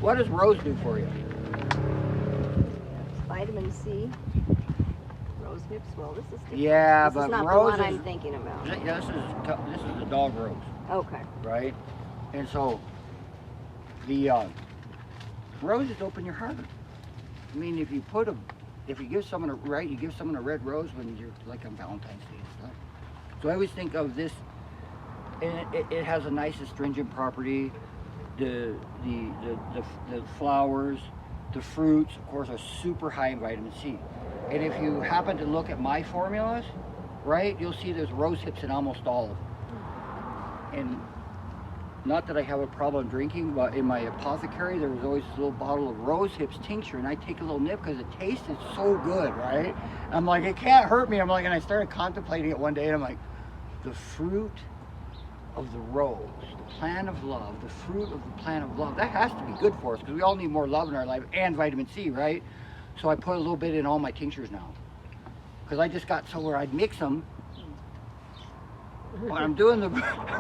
what does rose do for you? Vitamin C. Rose hips. Well, this is different. Yeah, this but is not rose the one is, I'm thinking about. Yeah, this is the dog rose, Okay. right? And so the roses open your heart. I mean, if you give someone you give someone a red rose when you're like on Valentine's Day and stuff. So I always think of this, and it has a nice astringent property. The flowers, the fruits, of course, are super high in vitamin C. And if you happen to look at my formulas, right, you'll see there's rose hips in almost all of them. And not that I have a problem drinking, but in my apothecary, there was always this little bottle of rose hips tincture, and I take a little nip because it tasted so good, right? I'm like, it can't hurt me. I'm like, and I started contemplating it one day, and I'm like, the fruit of the rose, the plant of love, the fruit of the plant of love, that has to be good for us because we all need more love in our life and vitamin C, right? So I put a little bit in all my tinctures now because I just got so where I'd mix them when I'm doing the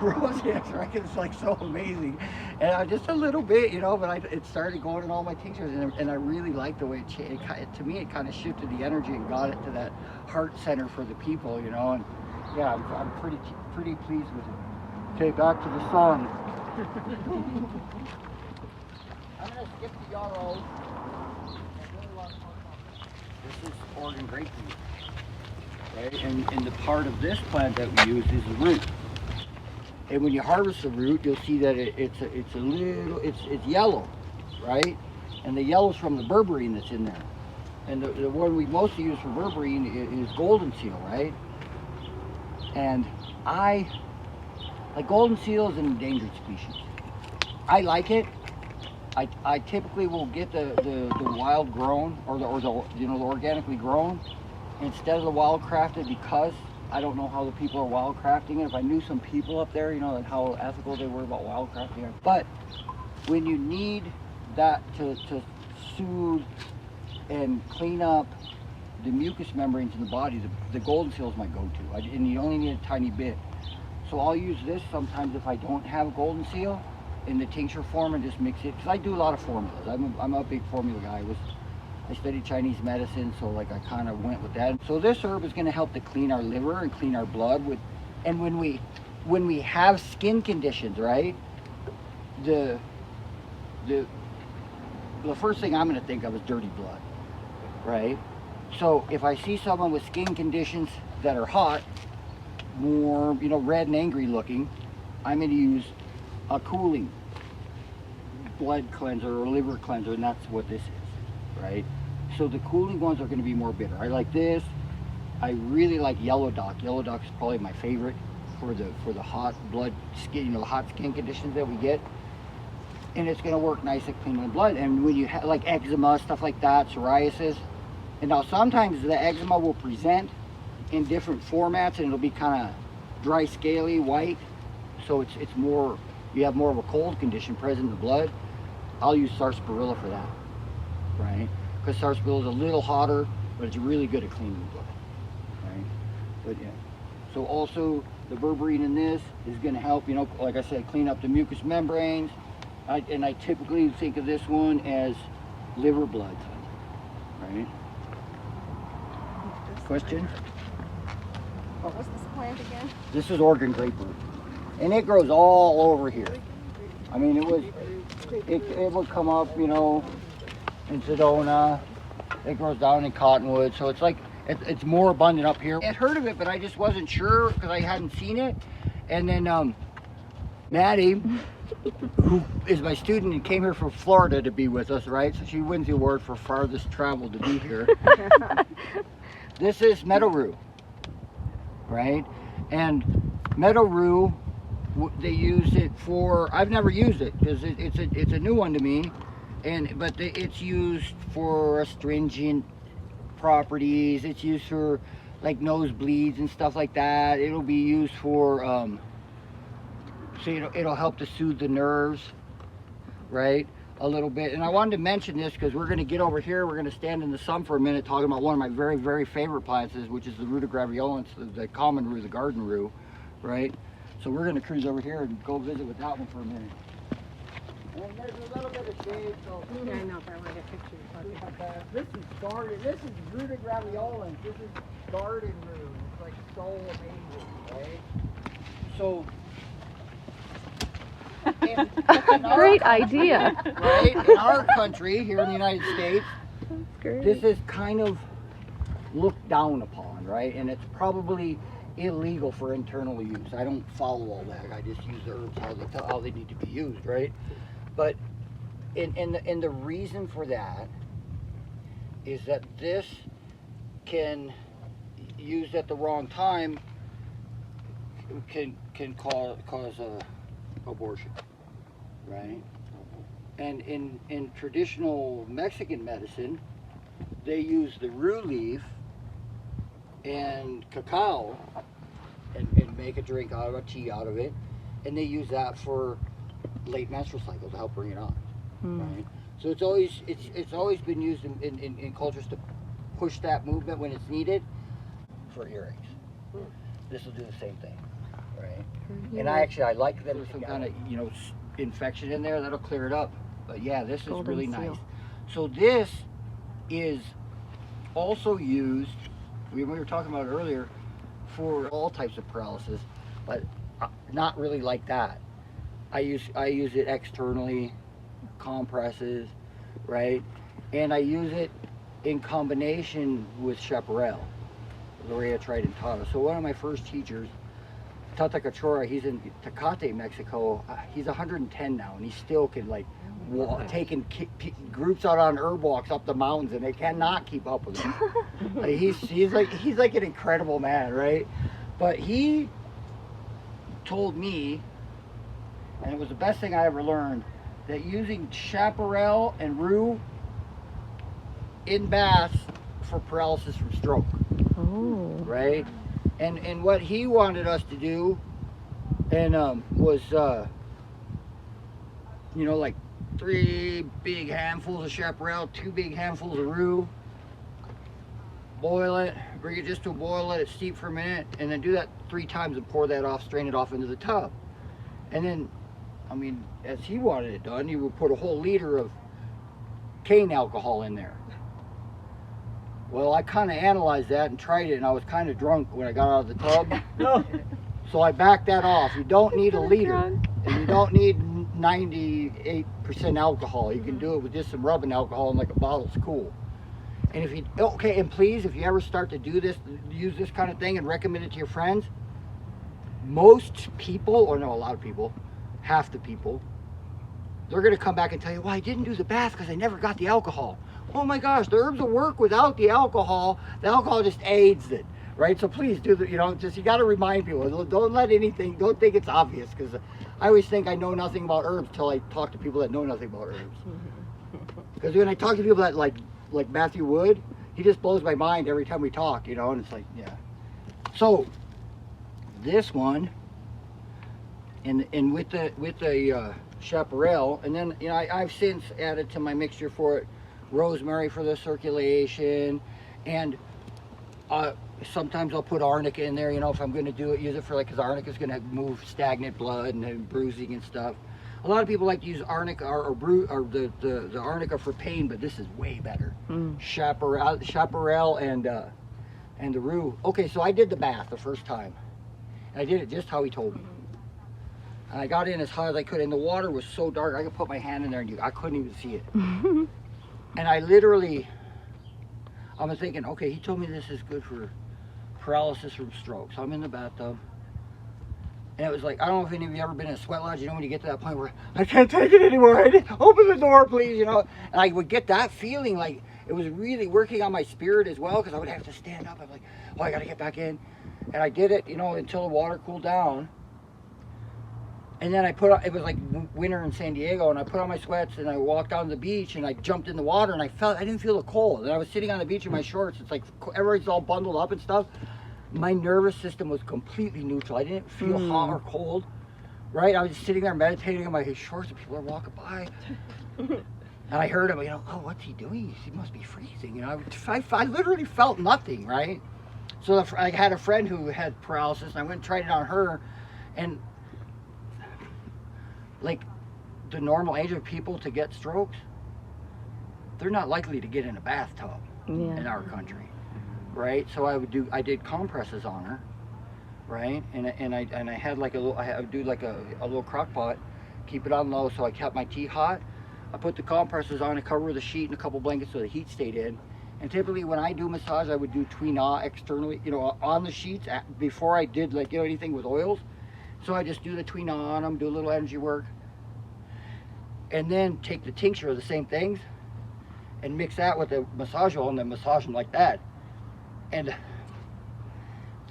rose hips, right? It's like so amazing, and I just a little bit, you know, but it started going in all my tinctures, and I really liked the way it changed. To me, it kind of shifted the energy and got it to that heart center for the people, you know. And yeah, I'm pretty pleased with it. Okay, back to the sun. I'm gonna skip the yarrow. This is Oregon grapefruit. Right? And the part of this plant that we use is the root. And when you harvest the root, you'll see that it's yellow, right? And the yellow's from the berberine that's in there. And the one we mostly use for berberine is golden seal, right? And like golden seal is an endangered species. I like it. I typically will get the wild grown or the organically grown instead of the wild crafted because I don't know how the people are wild crafting it. If I knew some people up there, you know, and how ethical they were about wild crafting it. But when you need that to soothe and clean up the mucous membranes in the body, the golden seal is my go-to. And you only need a tiny bit. So I'll use this sometimes if I don't have golden seal in the tincture form and just mix it. Because I do a lot of formulas. I'm a big formula guy. I studied Chinese medicine, so like I kind of went with that. So this herb is going to help to clean our liver and clean our blood and when we have skin conditions, right? The first thing I'm going to think of is dirty blood, right? So if I see someone with skin conditions that are hot, more, you know, red and angry looking, I'm going to use a cooling blood cleanser or liver cleanser, and that's what this is, right? So the cooling ones are going to be more bitter. I like this. I really like yellow dock. Yellow dock is probably my favorite for the hot blood skin, you know, the hot skin conditions that we get. And it's going to work nice at cleaning the blood. And when you have like eczema, stuff like that, psoriasis, and now sometimes the eczema will present in different formats, and it'll be kind of dry, scaly, white. So it's more, you have more of a cold condition present in the blood. I'll use sarsaparilla for that, right? Because sarsaparilla is a little hotter, but it's really good at cleaning the blood, right? But yeah, so also the berberine in this is going to help, you know, like I said, clean up the mucous membranes. And I typically think of this one as liver blood, right? Question? What was this plant again? This is Oregon grapefruit, and it grows all over here. I mean, it would come up, you know, in Sedona. It grows down in Cottonwood, so it's like it's more abundant up here. I had heard of it, but I just wasn't sure because I hadn't seen it. And then Maddie, who is my student and came here from Florida to be with us, right? So she wins the award for farthest travel to be here. This is meadow rue, right? And meadow rue, they use it for, I've never used it because it's a new one to me, but it's used for astringent properties. It's used for like nosebleeds and stuff like that. It'll be used for so it'll help to soothe the nerves, right, a little bit. And I wanted to mention this because we're going to get over here, we're going to stand in the sun for a minute talking about one of my very, very favorite plants, which is the Ruta graveolens, the common rue, the garden rue, right? So we're going to cruise over here and go visit with that one for a minute. And there's a little bit of shade, so. Yeah, I know, but I want to get pictures. This is garden. This is rooted graveolens. This is garden root. It's like so amazing, right? So. Great idea. Right? In our country, here in the United States, That's great. this is kind of looked down upon, right? And it's probably illegal for internal use. I don't follow all that. I just use the herbs how they need to be used, right? But and the reason for that is that this can, used at the wrong time, can cause a abortion, right? And in traditional Mexican medicine, they use the rue leaf and cacao and make a drink out of a tea out of it, and they use that for late menstrual cycle to help bring it on, right? So it's always been used in cultures to push that movement when it's needed for earaches. This will do the same thing, right? And I like that there's some kind of infection in there that'll clear it up. But yeah, this is Golden really seal. nice. So this is also used, we were talking about it earlier, for all types of paralysis, but not really like that. I use it externally, compresses, right? And I use it in combination with chaparral. Lorea tried and taught us. So one of my first teachers, Tata Cachora, he's in Tecate, Mexico. He's 110 now, and he still can taking groups out on herb walks up the mountains, and they cannot keep up with him. He's like an incredible man, right? But he told me, and it was the best thing I ever learned, that using chaparral and rue in baths for paralysis from stroke. Oh. Right? And what he wanted us to do, and was like 3 big handfuls of chaparral, 2 big handfuls of rue, boil it, bring it just to a boil, let it steep for a minute, and then do that 3 times and pour that off, strain it off into the tub. And then, as he wanted it done, he would put a whole liter of cane alcohol in there. Well, I kind of analyzed that and tried it, and I was kind of drunk when I got out of the tub. So I backed that off. You don't need a liter, and you don't need 98% alcohol. You can do it with just some rubbing alcohol, and like a bottle's cool. And if you ever start to do this, use this kind of thing and recommend it to your friends, most people, or no, a lot of people, half the people, they're going to come back and tell you, well, I didn't do the bath because I never got the alcohol. Oh my gosh, the herbs will work without the alcohol. The alcohol just aids it, right? So please do the, you got to remind people. Don't think it's obvious, because I always think I know nothing about herbs till I talk to people that know nothing about herbs. Because when I talk to people that like Matthew Wood, he just blows my mind every time we talk, and it's like, yeah. So this one, and with the chaparral, and then I've since added to my mixture for it rosemary for the circulation, and sometimes I'll put arnica in there, if I'm going to use it for because arnica is going to move stagnant blood and bruising and stuff. A lot of people like to use arnica or the arnica for pain, but this is way better. Chaparral and the rue. Okay, so I did the bath the first time, and I did it just how he told me. And I got in as high as I could, and the water was so dark I could put my hand in there and I couldn't even see it. And I was thinking, okay, he told me this is good for paralysis from stroke. So I'm in the bathtub, and it was like, I don't know if any of you ever been in a sweat lodge, when you get to that point where I can't take it anymore, open the door please, and I would get that feeling like it was really working on my spirit as well, because I would have to stand up. I'm like, oh, I gotta get back in. And I did it, until the water cooled down. And then it was like winter in San Diego, and I put on my sweats and I walked down the beach and I jumped in the water, and I didn't feel the cold. And I was sitting on the beach in my shorts. It's like everybody's all bundled up and stuff. My nervous system was completely neutral. I didn't feel hot or cold, right? I was just sitting there meditating in my shorts, and people are walking by. And I heard him, oh, what's he doing? He must be freezing. I literally felt nothing, right? So I had a friend who had paralysis, and I went and tried it on her, and the normal age of people to get strokes, they're not likely to get in a bathtub in Yeah. our country, right? So I did compresses on her, right? And I had like I would do like a little crock pot, keep it on low so I kept my tea hot. I put the compresses on to cover the sheet and a couple blankets so the heat stayed in. And typically when I do massage, I would do Tweenaw externally, on the sheets before I did like, anything with oils. So I just do the Tweenaw on them, do a little energy work, and then take the tincture of the same things and mix that with the massage oil and then massage them like that. And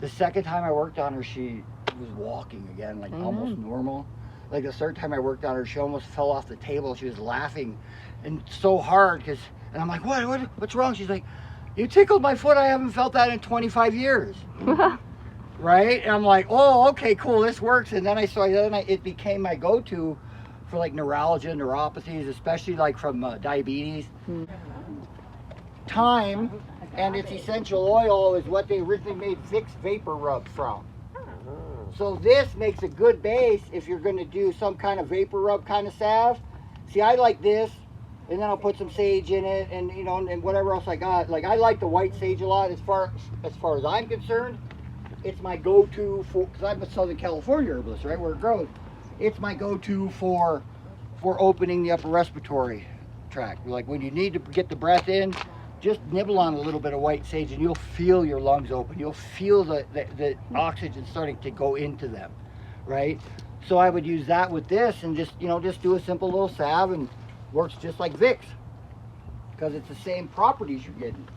the second time I worked on her, she was walking again, like almost normal. Like the third time I worked on her, she almost fell off the table. She was laughing and so hard and I'm like, what's wrong? She's like, you tickled my foot. I haven't felt that in 25 years. Right? And I'm like, oh, okay, cool, this works. And then it became my go-to for like neuralgia, neuropathies, especially like from diabetes. Thyme and its essential oil is what they originally made Vicks vapor rub from. So this makes a good base if you're going to do some kind of vapor rub kind of salve. See, I like this, and then I'll put some sage in it, and and whatever else I got. Like I like the white sage a lot. As far as I'm concerned, it's my go-to for, because I'm a Southern California herbalist, right, where it grows. It's my go-to for opening the upper respiratory tract. Like when you need to get the breath in, just nibble on a little bit of white sage and you'll feel your lungs open. You'll feel the oxygen starting to go into them, right? So I would use that with this and just do a simple little salve, and works just like Vicks because it's the same properties you're getting.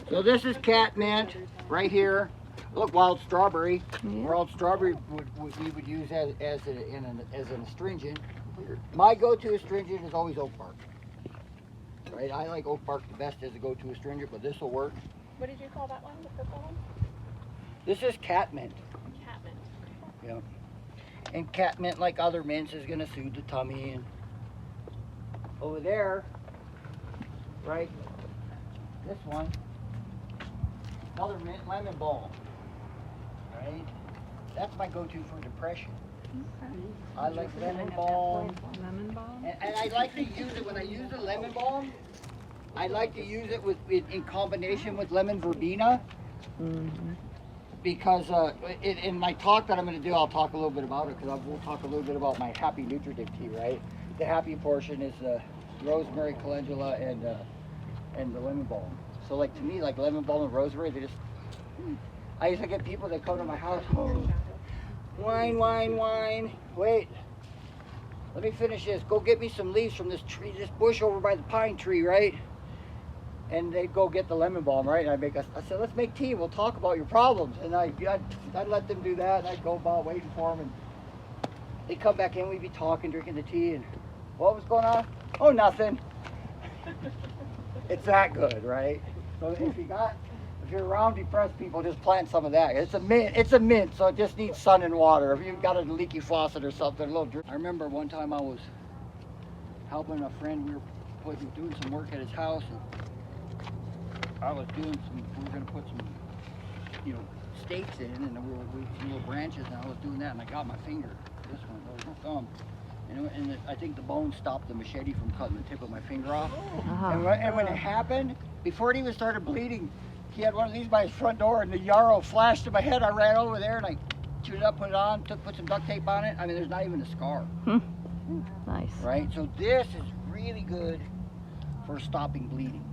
So this is catmint right here. Look, wild strawberry. Yeah. Wild strawberry we would use as an astringent. My go-to astringent is always oak bark. Right, I like oak bark the best as a go-to astringent, but this will work. What did you call that one, the purple one? This is catmint. Catmint. Yeah. And catmint, like other mints, is going to soothe the tummy. And over there, right, this one, another mint, lemon balm. Right? That's my go-to for depression. Okay. I like lemon balm. Lemon balm? And I like to use it, when I use the lemon balm, I like to use it in combination with lemon verbena. Mm-hmm. Because in my talk that I'm going to do, I'll talk a little bit about it, because we'll talk a little bit about my happy nutritive tea, right? The happy portion is rosemary, calendula, and the lemon balm. So like to me, like lemon balm and rosemary, I used to get people that come to my house, wine, wait, let me finish this. Go get me some leaves from this tree, this bush over by the pine tree, right? And they'd go get the lemon balm, right? And I said, let's make tea. We'll talk about your problems. And I'd let them do that. And I'd go about waiting for them. And they'd come back in. We'd be talking, drinking the tea. And what was going on? Oh, nothing. It's that good, right? So if you're around depressed people, just plant some of that. It's a mint, so it just needs sun and water. If you've got a leaky faucet or something, a little drip. I remember one time I was helping a friend. We were doing some work at his house. And we were going to put some, stakes in, and we were some little branches, and I was doing that, and I got my finger, this one, there was no thumb, and I think the bone stopped the machete from cutting the tip of my finger off. And when it happened, before it even started bleeding, he had one of these by his front door, and the yarrow flashed in my head. I ran over there, and I chewed it up, put it on, put some duct tape on it. I mean, there's not even a scar. Nice. Right, so this is really good for stopping bleeding.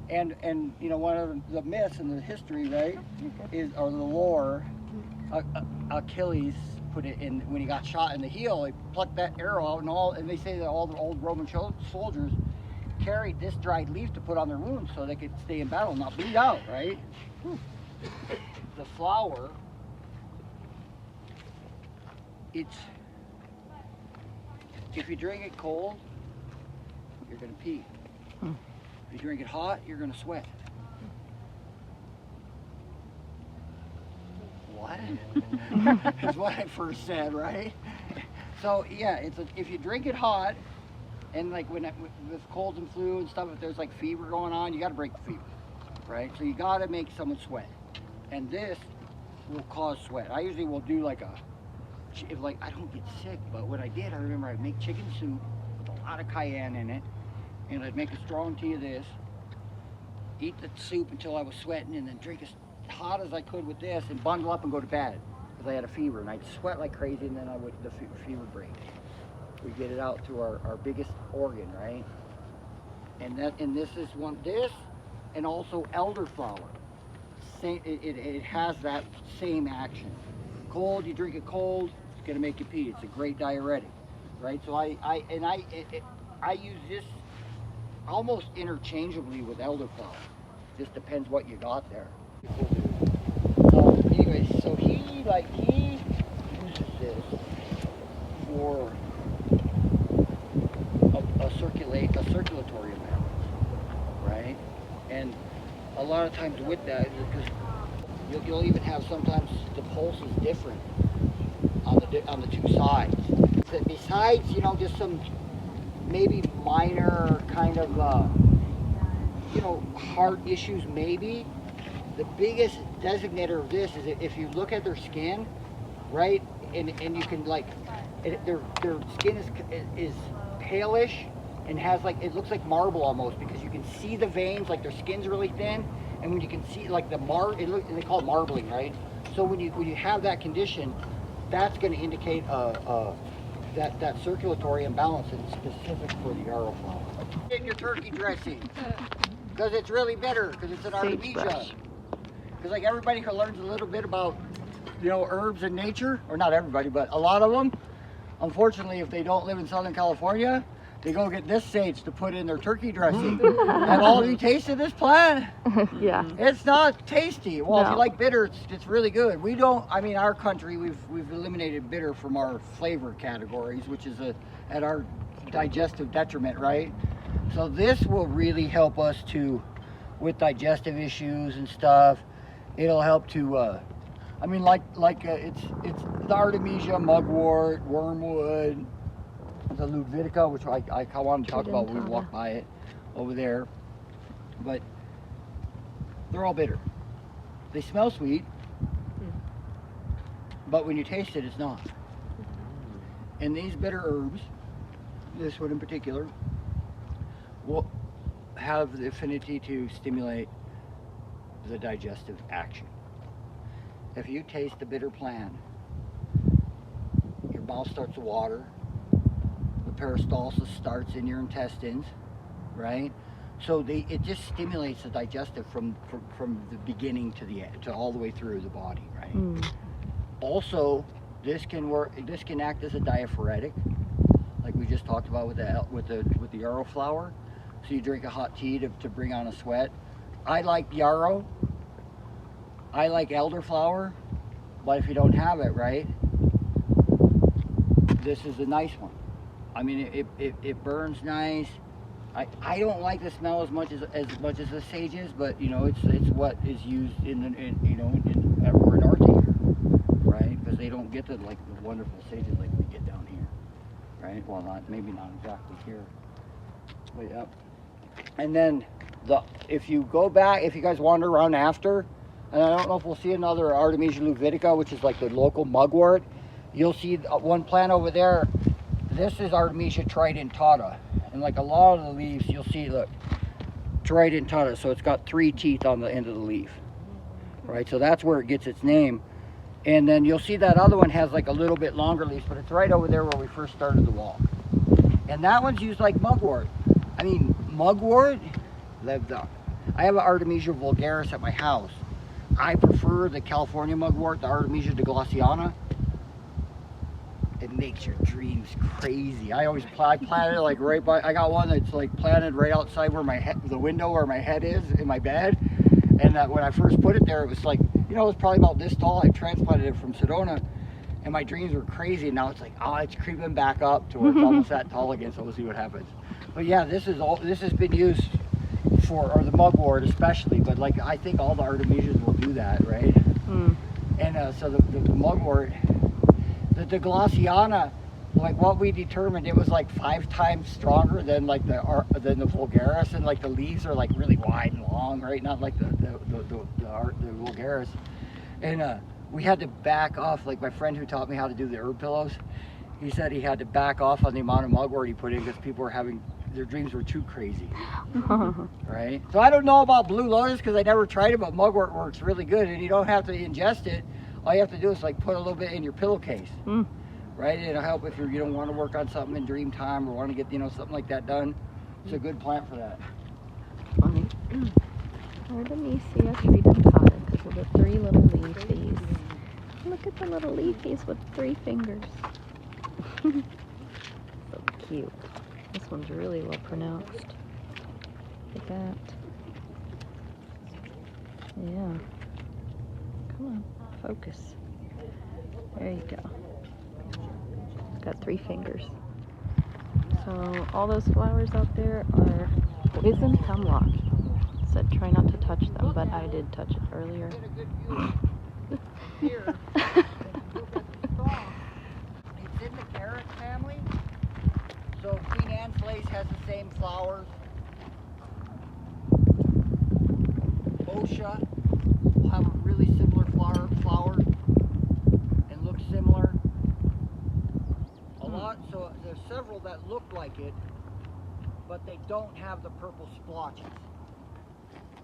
And one of the myths in the history, right, or the lore, Achilles put it in when he got shot in the heel. He plucked that arrow out, and they say that all the old Roman soldiers carried this dried leaf to put on their wounds so they could stay in battle and not bleed out, right? The flower, if you drink it cold, you're gonna pee. If you drink it hot, you're going to sweat. What? That's what I first said, right? So yeah, if you drink it hot, and like with colds and flu and stuff, if there's like fever going on, you got to break the fever, right? So you got to make someone sweat, and this will cause sweat. I usually will do like a if like I don't get sick, but what I did, I remember I'd make chicken soup with a lot of cayenne in it, and I'd make a strong tea of this, eat the soup until I was sweating, and then drink as hot as I could with this, and bundle up and go to bed because I had a fever, and I'd sweat like crazy, and then the fever would break. We get it out through our biggest organ, right? And this is this, and also elderflower. It has that same action. Cold, you drink it cold, it's gonna make you pee. It's a great diuretic, right? So I use this almost interchangeably with elderflower. Just depends what you got there. So anyways, so he uses this for a circulatory imbalance, right? And a lot of times with that, because you'll even have sometimes the pulse is different on the two sides. So besides, you know, just some maybe minor kind of you know, heart issues maybe, the biggest designator of this is if you look at their skin, right, and you can like their skin is palish and has like, it looks like marble almost, because you can see the veins, like their skin's really thin, and when you can see like the they call it marbling, right? So when you have that condition, that's going to indicate that circulatory imbalance, and specific for the yarrow flower. In your turkey dressing, because it's really bitter, because it's an artemisia. Because like everybody who learns a little bit about, you know, herbs and nature, or not everybody, but a lot of them, unfortunately, if they don't live in Southern California, they go get this sage to put in their turkey dressing. And all you tasted this plant? Yeah. It's not tasty. Well, if No. you like bitter, it's really good. We don't, I mean, our country, we've eliminated bitter from our flavor categories, which is at our digestive detriment, right? So this will really help us with digestive issues and stuff. It'll help to, I mean, it's the artemisia, mugwort, wormwood, the Ludvitica, which I wanted to talk about when we walked by it over there. But they're all bitter. They smell sweet, but when you taste it, it's not. And these bitter herbs, this one in particular, will have the affinity to stimulate the digestive action. If you taste the bitter plant, your mouth starts to water, the peristalsis starts in your intestines, right? So it just stimulates the digestive from the beginning to the end, to all the way through the body, right? Also, this can act as a diaphoretic, like we just talked about with the yarrow flower. So you drink a hot tea to bring on a sweat. I like yarrow. I like elderflower, but if you don't have it, right, this is a nice one. I mean, it burns nice. I don't like the smell as much as the sages, but you know, it's what is used everywhere in our tea here, right? Because they don't get the wonderful sages like we get down here, right? Well, maybe not exactly here, but yeah. And then if you go back, if you guys wander around after, and I don't know if we'll see another Artemisia luvitica, which is like the local mugwort. You'll see one plant over there. This is Artemisia tridentata, and like a lot of the leaves, you'll see, look, tridentata. So it's got 3 teeth on the end of the leaf, right? So that's where it gets its name. And then you'll see that other one has like a little bit longer leaves, but it's right over there where we first started the walk. And that one's used like mugwort. I mean, mugwort, I have an Artemisia vulgaris at my house. I prefer the California mugwort, the Artemisia deglatiana. It makes your dreams crazy. I planted it like right by, I got one that's like planted right outside where the window where my head is in my bed. And when I first put it there, it was like, you know, it was probably about this tall. I transplanted it from Sedona, and my dreams were crazy. And now it's like, oh, it's creeping back up to where it's almost that tall again. So we'll see what happens. But yeah, this has been used or the mugwort especially, but like I think all the artemisias will do that, right? And so the mugwort, the deglatiana, like what we determined, it was like 5 times stronger than like the vulgaris, and like the leaves are like really wide and long, right? Not like the vulgaris. And we had to back off. Like my friend who taught me how to do the herb pillows, he said he had to back off on the amount of mugwort he put in because people were having, their dreams were too crazy, right? So I don't know about blue lotus because I never tried it, but mugwort works really good, and you don't have to ingest it. All you have to do is like put a little bit in your pillowcase, right? It'll help if you don't want to work on something in dream time or want to get, you know, something like that done. It's a good plant for that. Funny. Artemisia tridentada because of the 3 little leafies. Look at the little leafies with 3 fingers. So cute. This one's really well pronounced. Look at that. Yeah. Come on, focus. There you go. It's got 3 fingers. So all those flowers out there are poison hemlock. Said try not to touch them, but I did touch it earlier. Here. It's in the carrot family. So Queen Anne's lace has the same flowers. Osha will have a really similar flower and look similar. A lot, so there's several that look like it, but they don't have the purple splotches,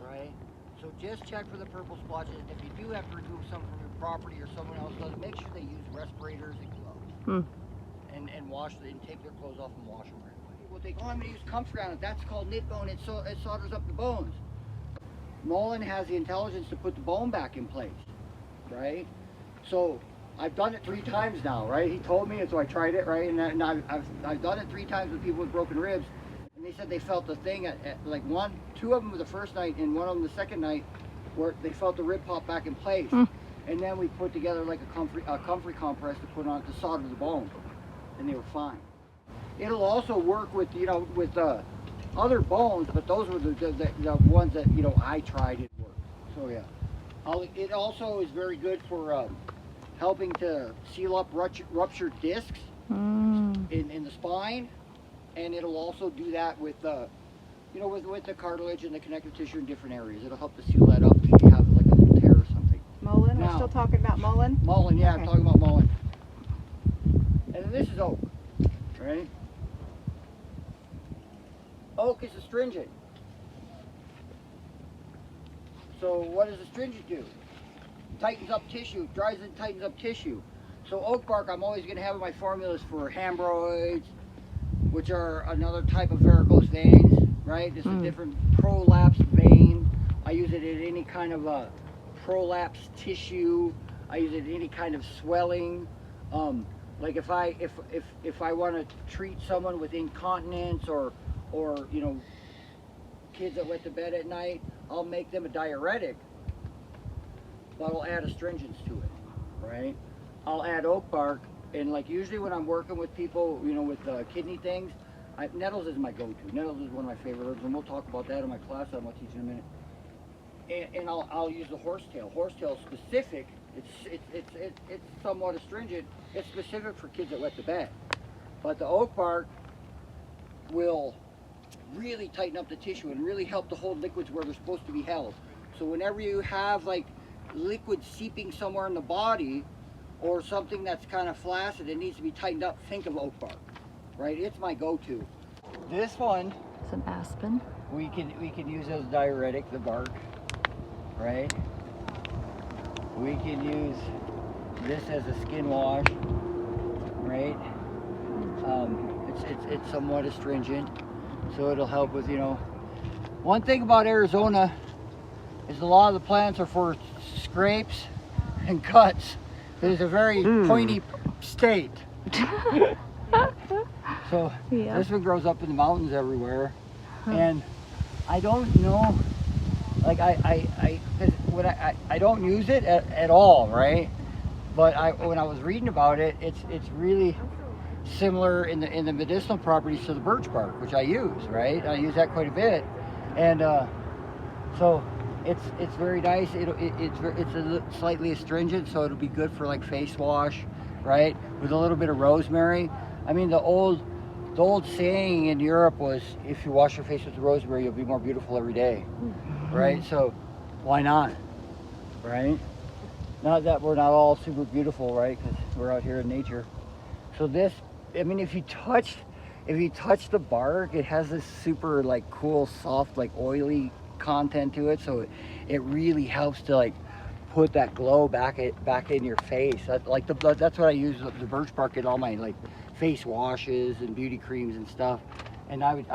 right? So just check for the purple splotches. If you do have to remove some from your property or someone else does, make sure they use respirators and gloves. And wash and take their clothes off and wash them right away. What they I'm going to use comfrey on it. That's called knit bone. It solders up the bones. Mullen has the intelligence to put the bone back in place, right? So I've done it 3 times now, right? He told me, and so I tried it, right? And I've done it 3 times with people with broken ribs, and they said they felt the thing at like 2 of them the first night, and 1 of them the second night, where they felt the rib pop back in place. And then we put together like a comfrey compress to put on to solder the bone, and they were fine. It'll also work with, you know, with other bones, but those were the ones that, you know, I tried it worked. So yeah, it also is very good for helping to seal up ruptured discs in the spine, and it'll also do that with you know, with the cartilage and the connective tissue in different areas. It'll help to seal that up if you have like a little tear or something. Mullen? We're still talking about mullen? Mullen, yeah, Okay. I'm talking about mullen. And then this is oak, right? Oak is astringent. So what does astringent do? Tightens up tissue, dries and tightens up tissue. So oak bark I'm always going to have in my formulas for hemorrhoids, which are another type of varicose veins, right? This is a different prolapse vein. I use it in any kind of prolapse tissue. I use it in any kind of swelling. Like if I want to treat someone with incontinence or you know, kids that wet the bed at night, I'll make them a diuretic, but I'll add astringents to it, right? I'll add oak bark, and like usually when I'm working with people, you know, with kidney things, nettles is my go-to. Nettles is one of my favorite herbs, and we'll talk about that in my class that I'm going to teach in a minute. And I'll use the horsetail. Horsetail is specific. It's somewhat astringent. It's specific for kids that wet the bed. But the oak bark will really tighten up the tissue and really help to hold liquids where they're supposed to be held. So whenever you have like liquid seeping somewhere in the body or something that's kind of flaccid, it needs to be tightened up, think of oak bark, right? It's my go-to. This one, It's an aspen. we can use as diuretic, the bark, right? We can use this as a skin wash, right? It's somewhat astringent, so it'll help with, you know. One thing about Arizona is a lot of the plants are for scrapes and cuts. It's a very pointy state. So this one grows up in the mountains everywhere, and I don't know, like I don't use it at all, right? But when I was reading about it, it's really similar in the medicinal properties to the birch bark, which I use, right? I use that quite a bit, and so it's very nice. It's slightly astringent, so it'll be good for like face wash, right? With a little bit of rosemary. I mean, the old saying in Europe was, if you wash your face with rosemary, you'll be more beautiful every day, right? So why not, right? Not that we're not all super beautiful, right? Because we're out here in nature. So this, I mean, if you touch the bark, it has this super like cool, soft, like oily content to it. So it really helps to like put that glow back in your face. That's what I use the birch bark in all my like face washes and beauty creams and stuff. And I would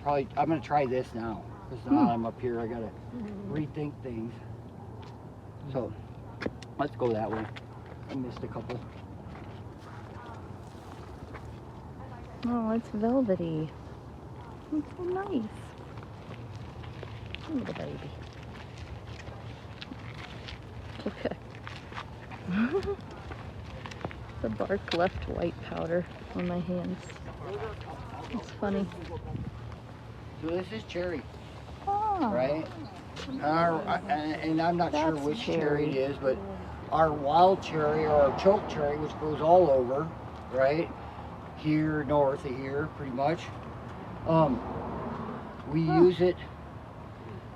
probably, I'm gonna try this now because now I'm up here. I gotta rethink things. So let's go that way. I missed a couple. Oh, it's velvety. It's so nice. Little baby. Okay. The bark left white powder on my hands. It's funny. So this is cherry, Oh. right? And I'm not sure That's which cherry cherry. it is, but our wild cherry or our choke cherry, which grows all over, right? Here, north of here, pretty much. We use it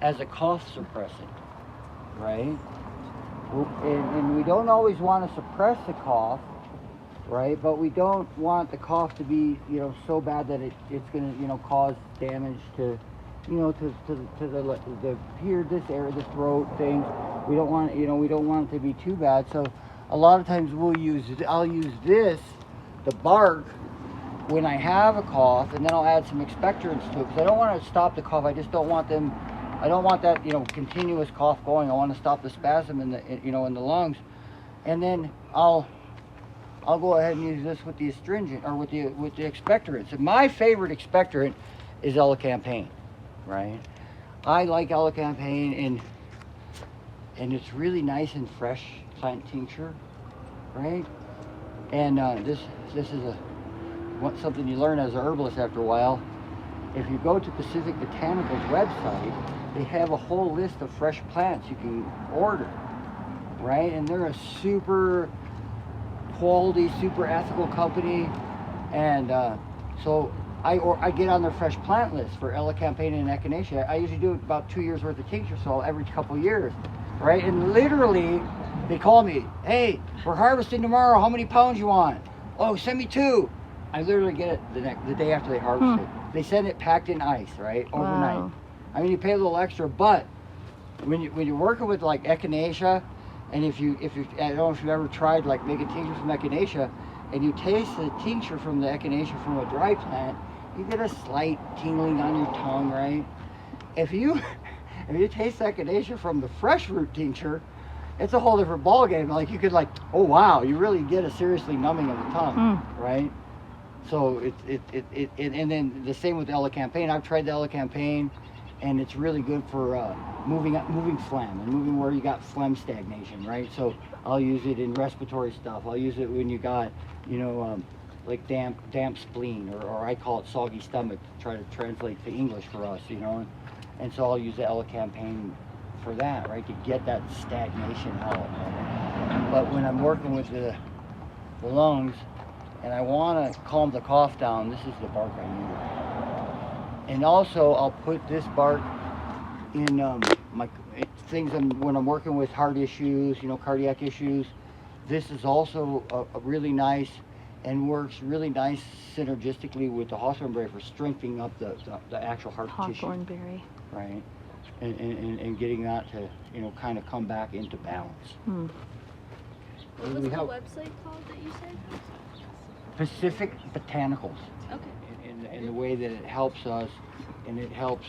as a cough suppressant, right? And we don't always want to suppress the cough, right? But we don't want the cough to be, so bad that it's going to, cause damage to, to the here, this area, the throat, things. We don't want, we don't want it to be too bad. So a lot of times I'll use this, the bark, when I have a cough, and then I'll add some expectorants to it because I don't want to stop the cough. I just don't want them. I don't want that, continuous cough going. I want to stop the spasm in the, in the lungs, and then I'll go ahead and use this with the astringent or with the expectorants. And my favorite expectorant is elecampane, right? I like elecampane, and it's really nice and fresh plant tincture, right? And this is something you learn as a herbalist after a while. If you go to Pacific Botanical's website, they have a whole list of fresh plants you can order, right? And they're a super quality, super ethical company, and so I get on their fresh plant list for elecampane and echinacea. I usually do about 2 years worth of tincture, so every couple of years, right? And literally, they call me, hey, we're harvesting tomorrow. How many pounds you want? Oh, send me 2. I literally get it the day after they harvest it. They send it packed in ice, right, overnight. Wow. I mean, you pay a little extra, but when you're working with like echinacea, and if you I don't know if you've ever tried like making tincture from echinacea, and you taste the tincture from the echinacea from a dry plant, you get a slight tingling on your tongue, right? If you taste echinacea from the fresh root tincture, it's a whole different ballgame. Like you could oh wow, you really get a seriously numbing of the tongue, right? So and then the same with elecampane. I've tried the elecampane, and it's really good for moving phlegm and moving where you got phlegm stagnation, right? So I'll use it in respiratory stuff. I'll use it when you got, like damp spleen, or I call it soggy stomach, to try to translate to English for us, And so I'll use the elecampane for that, right, to get that stagnation out. But when I'm working with the lungs, and I want to calm the cough down, this is the bark I use. And also, I'll put this bark in my things when I'm working with heart issues, cardiac issues. This is also a really nice and works really nice synergistically with the hawthorn berry for strengthening up the actual heart tissue. Hawthorn berry. Right. And getting that to, kind of come back into balance. What was the website called that you said? Pacific Botanicals. Okay. In the way that it helps us, and it helps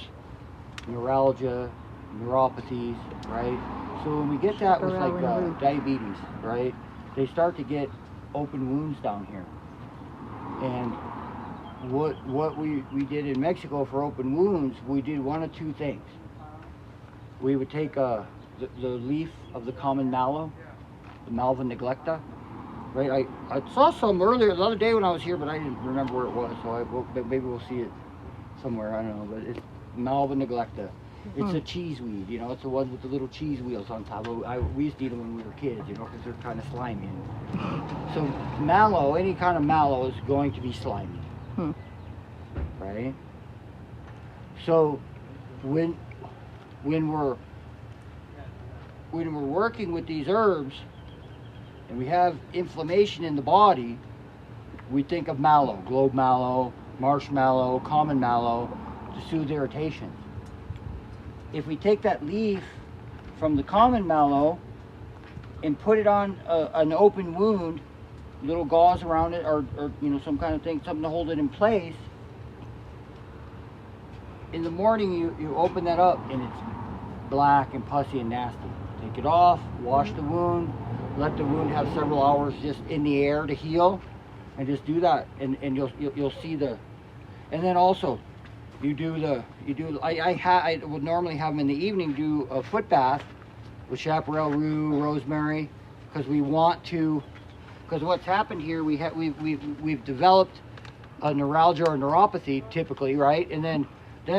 neuralgia, neuropathies, right? So when we get that with like diabetes, right? They start to get open wounds down here. And what we did in Mexico for open wounds, we did one of two things. We would take the leaf of the common mallow, the Malva neglecta, right? I saw some earlier the other day when I was here, but I didn't remember where it was, so maybe we'll see it somewhere, I don't know, but it's Malva neglecta. It's a cheese weed, it's the ones with the little cheese wheels on top. We used to eat them when we were kids, because they're kind of slimy. So mallow, any kind of mallow is going to be slimy, right? So when we're working with these herbs, and we have inflammation in the body, we think of mallow, globe mallow, marsh mallow, common mallow, to soothe irritations. If we take that leaf from the common mallow and put it on an open wound, little gauze around it, or you know, some kind of thing, something to hold it in place, in the morning you open that up and it's black and pussy and nasty. Take it off, wash the wound, let the wound have several hours just in the air to heal, and just do that, and you'll see the. And then also, I would normally have them in the evening do a foot bath with chaparral rue, rosemary, because we want to. Because what's happened here, we've developed a neuralgia or neuropathy typically, right? And then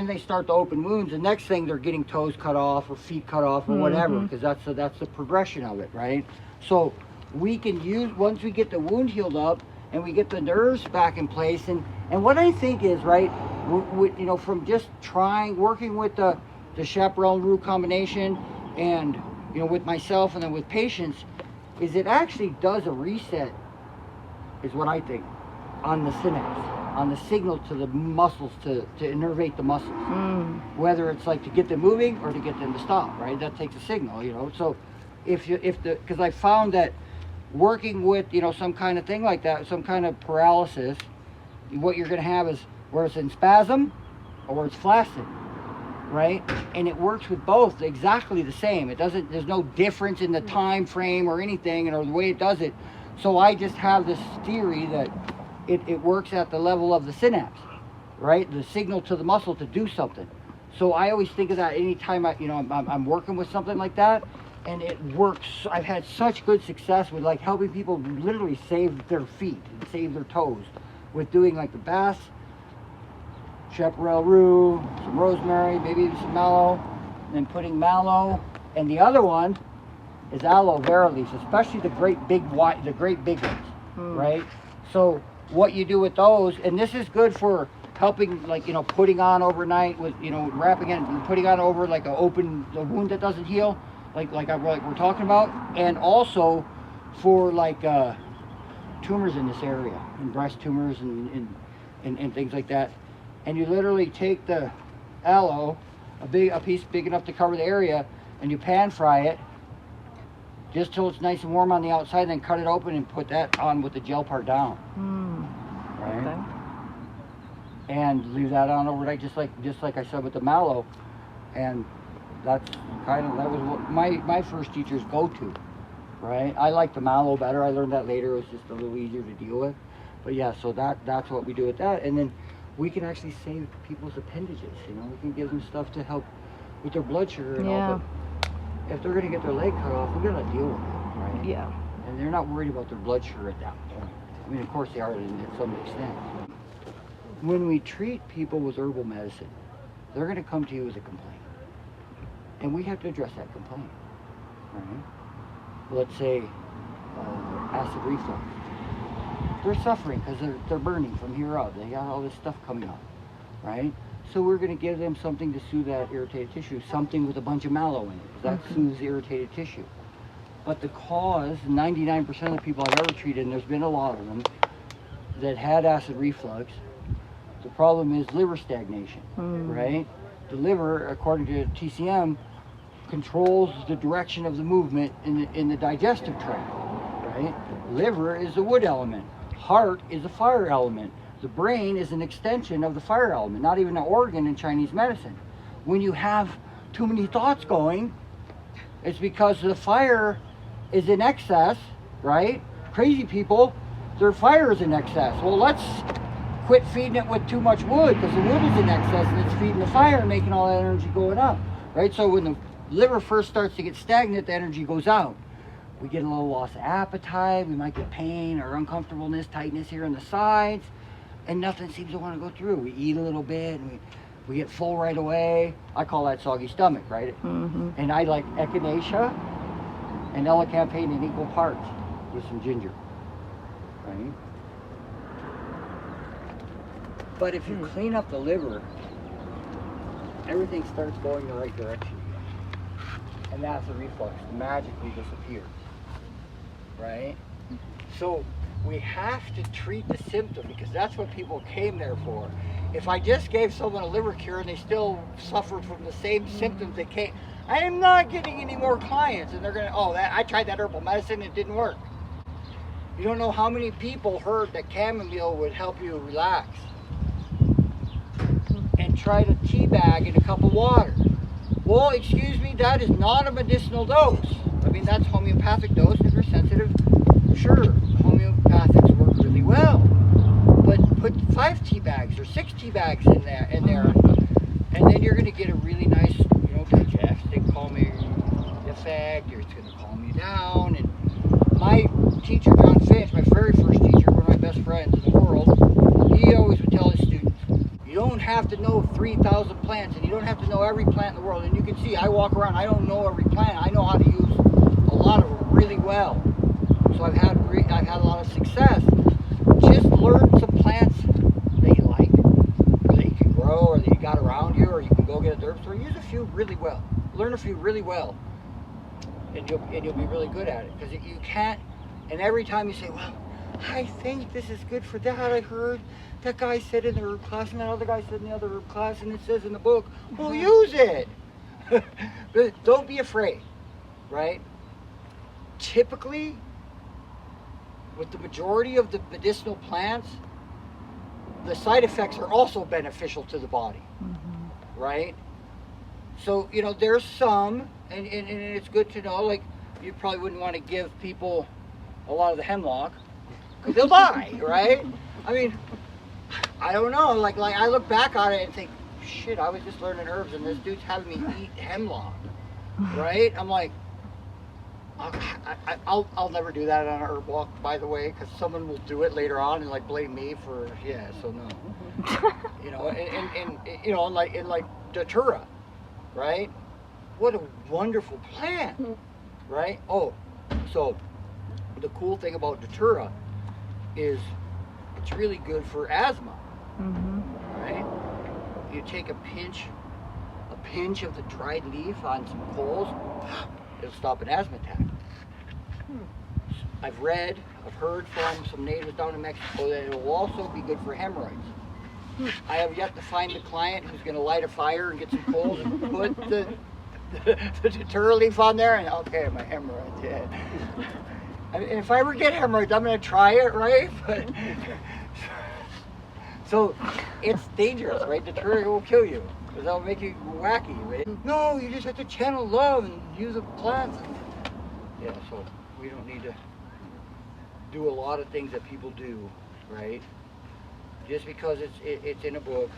they start to open wounds. The next thing, they're getting toes cut off or feet cut off or whatever, because that's the progression of it, right? So we can use, once we get the wound healed up and we get the nerves back in place, and what I think is, right, you know, from just working with the chaparral and root combination, and you know, with myself and then with patients, is it actually does a reset, is what I think, on the synapse, on the signal to the muscles to innervate the muscles. Whether it's like to get them moving or to get them to stop, right? That takes a signal, you know. So because I found that working with, you know, some kind of thing like that, some kind of paralysis, what you're going to have is where it's in spasm or where it's flaccid, right? And it works with both exactly the same. There's no difference in the time frame or anything, or the way it does it. So I just have this theory that it works at the level of the synapse, right? The signal to the muscle to do something. So I always think of that anytime I'm working with something like that, and it works. I've had such good success with like helping people literally save their feet and save their toes with doing like the baths, chaparral rue, some rosemary, maybe even some mallow, and then putting mallow. And the other one is aloe vera leaves, especially the great big ones, right? So what you do with those, and this is good for helping, like, you know, putting on overnight with, you know, wrapping it and putting on over like a wound that doesn't heal, like we're talking about, and also for like tumors in this area, and breast tumors and things like that. And you literally take the aloe, a piece big enough to cover the area, and you pan fry it just till it's nice and warm on the outside, and then cut it open and put that on with the gel part down. Right? Okay. And leave that on overnight, just like I said with the mallow. And that was what my first teachers go to, right? I like the mallow better. I learned that later. It was just a little easier to deal with. But yeah, so that's what we do with that. And then we can actually save people's appendages. You know, we can give them stuff to help with their blood sugar and all. But if they're going to get their leg cut off, we're going to deal with it, right? Yeah. And they're not worried about their blood sugar at that point. I mean, of course they are to some extent. When we treat people with herbal medicine, they're going to come to you with a complaint. And we have to address that complaint, right? Let's say acid reflux. They're suffering because they're burning from here out. They got all this stuff coming up, right? So we're going to give them something to soothe that irritated tissue, something with a bunch of mallow in it, because that soothes irritated tissue. But the cause, 99% of the people I've ever treated, and there's been a lot of them, that had acid reflux, the problem is liver stagnation, right? The liver, according to TCM, controls the direction of the movement in the digestive tract, right? Liver is the wood element. Heart is a fire element. The brain is an extension of the fire element, not even an organ in Chinese medicine. When you have too many thoughts going, it's because the fire is in excess, right? Crazy people, their fire is in excess. Well, let's quit feeding it with too much wood, because the wood is in excess and it's feeding the fire and making all that energy going up, right? So when the liver first starts to get stagnant, the energy goes out. We get a little loss of appetite, we might get pain or uncomfortableness, tightness here on the sides, and nothing seems to want to go through. We eat a little bit, and we get full right away. I call that soggy stomach, right? And I like echinacea and elecampane in equal parts with some ginger, right? But if you clean up the liver, everything starts going the right direction. And acid reflux magically disappears, right? So we have to treat the symptom because that's what people came there for. If I just gave someone a liver cure and they still suffered from the same symptoms they came, I am not getting any more clients, and they're gonna, oh, I tried that herbal medicine, it didn't work. You don't know how many people heard that chamomile would help you relax and tried a tea bag in a cup of water. Well, excuse me, that is not a medicinal dose. I mean, that's homeopathic dose. If you're sensitive, sure, homeopathics work really well. But put 5 tea bags or 6 tea bags in there, and then you're going to get a really nice, digestive, calming effect. It's going to calm you down. And my teacher, John Finch, my very first teacher, one of my best friends in the world, he always would tell his students, you don't have to know 3,000 plants, and you don't have to know every plant in the world. And you can see, I walk around, I don't know every plant. I know how to use a lot of them really well. So I've had a lot of success. Just learn some plants that you like, or that you can grow, or that you got around you, or you can go get a herb store. Use a few really well. Learn a few really well, and you'll be really good at it. Because you can't. And every time you say, well, I think this is good for that. I heard that guy said in the herb class, and that other guy said in the other herb class, and it says in the book. Well, use it. But don't be afraid, right? Typically, with the majority of the medicinal plants, the side effects are also beneficial to the body, right? So, there's some, and it's good to know, like, you probably wouldn't want to give people a lot of the hemlock, because they'll die, right? I mean, I don't know, like I look back on it and think, shit, I was just learning herbs, and this dude's having me eat hemlock, right? I'm like, I'll never do that on a herb walk, by the way, because someone will do it later on and like blame me for, so no. And like datura, right? What a wonderful plant, right? Oh, so the cool thing about datura is it's really good for asthma, right? You take a pinch of the dried leaf on some coals, it'll stop an asthma attack. I've heard from some natives down in Mexico that it will also be good for hemorrhoids. I have yet to find the client who's going to light a fire and get some coals and put the datura leaf on there and, okay, my hemorrhoids, yeah. I mean, if I ever get hemorrhoids, I'm going to try it, right? But, so it's dangerous, right? Datura will kill you. Because that'll make you wacky, right? No, you just have to channel love and use the plants. So we don't need to do a lot of things that people do, right? Just because it's in a book